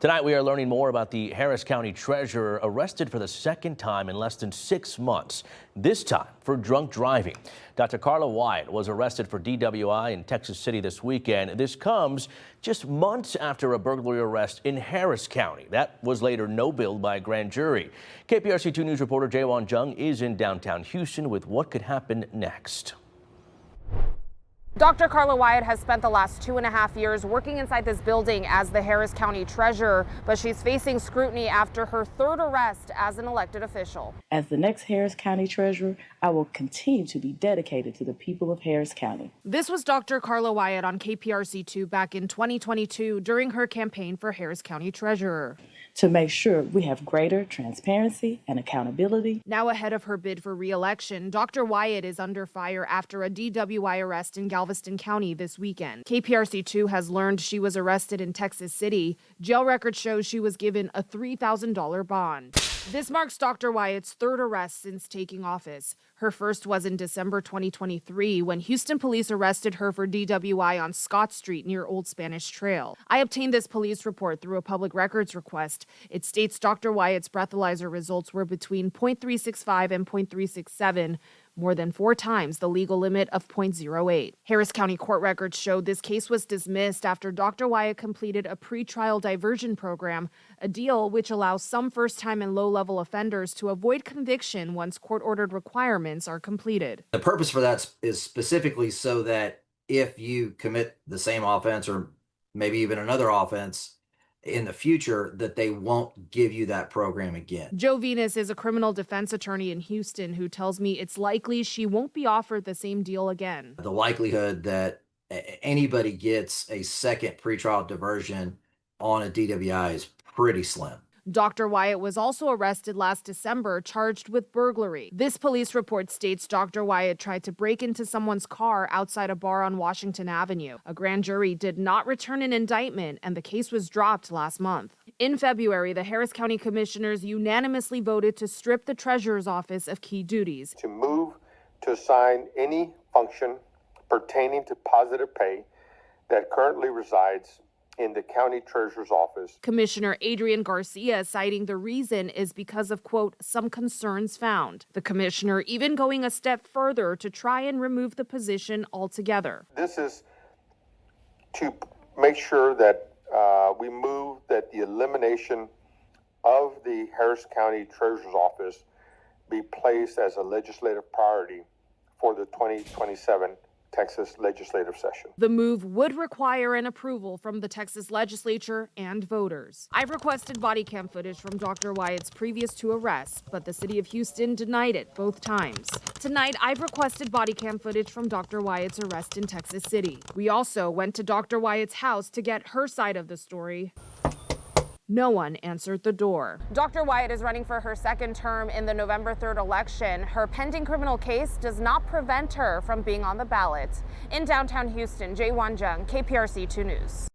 Tonight, we are learning more about the Harris County Treasurer arrested for the second time in less than 6 months, this time for drunk driving. Dr. Carla Wyatt was arrested for DWI in Texas City this weekend. This comes just months after a burglary arrest in Harris County. That was later no-billed by a grand jury. KPRC 2 News reporter Jaewon Jung is in downtown Houston with what could happen next. Dr. Carla Wyatt has spent the last 2.5 years working inside this building as the Harris County Treasurer, but she's facing scrutiny after her third arrest as an elected official. As the next Harris County Treasurer, I will continue to be dedicated to the people of Harris County. This was Dr. Carla Wyatt on KPRC 2 back in 2022 during her campaign for Harris County Treasurer. To make sure we have greater transparency and accountability. Now ahead of her bid for re-election, Dr. Wyatt is under fire after a DWI arrest in Galveston County this weekend. KPRC 2 has learned she was arrested in Texas City. Jail records show she was given a $3,000 bond. This marks Dr. Wyatt's third arrest since taking office. Her first was in December 2023 when Houston police arrested her for DWI on Scott Street near Old Spanish Trail. I obtained this police report through a public records request. It states Dr. Wyatt's breathalyzer results were between 0.365 and 0.367, more than 4 times the legal limit of 0.08. Harris County court records show this case was dismissed after Dr. Wyatt completed a pretrial diversion program, a deal which allows some first-time and low-level offenders to avoid conviction once court-ordered requirements are completed. The purpose for that is specifically so that if you commit the same offense or maybe even another offense in the future, that they won't give you that program again. Joe Venus is a criminal defense attorney in Houston who tells me it's likely she won't be offered the same deal again. The likelihood that anybody gets a second pretrial diversion on a DWI is pretty slim. Dr. Wyatt was also arrested last December, charged with burglary. This police report states Dr. Wyatt tried to break into someone's car outside a bar on Washington Avenue. A grand jury did not return an indictment, and the case was dropped last month. In February, the Harris County Commissioners unanimously voted to strip the Treasurer's office of key duties. To move to assign any function pertaining to positive pay that currently resides in the county treasurer's office. Commissioner Adrian Garcia citing the reason is because of, quote, some concerns found. The commissioner even going a step further to try and remove the position altogether. This is to make sure that we move that the elimination of the Harris County treasurer's office be placed as a legislative priority for the 2027 Texas legislative session. The move would require an approval from the Texas legislature and voters. I've requested body cam footage from Dr. Wyatt's previous 2 arrests, but the city of Houston denied it both times. Tonight, I've requested body cam footage from Dr. Wyatt's arrest in Texas City. We also went to Dr. Wyatt's house to get her side of the story. No one answered the door. Dr. Wyatt is running for her second term in the November 3rd election. Her pending criminal case does not prevent her from being on the ballot. In downtown Houston, Jaewon Jung, KPRC 2 News.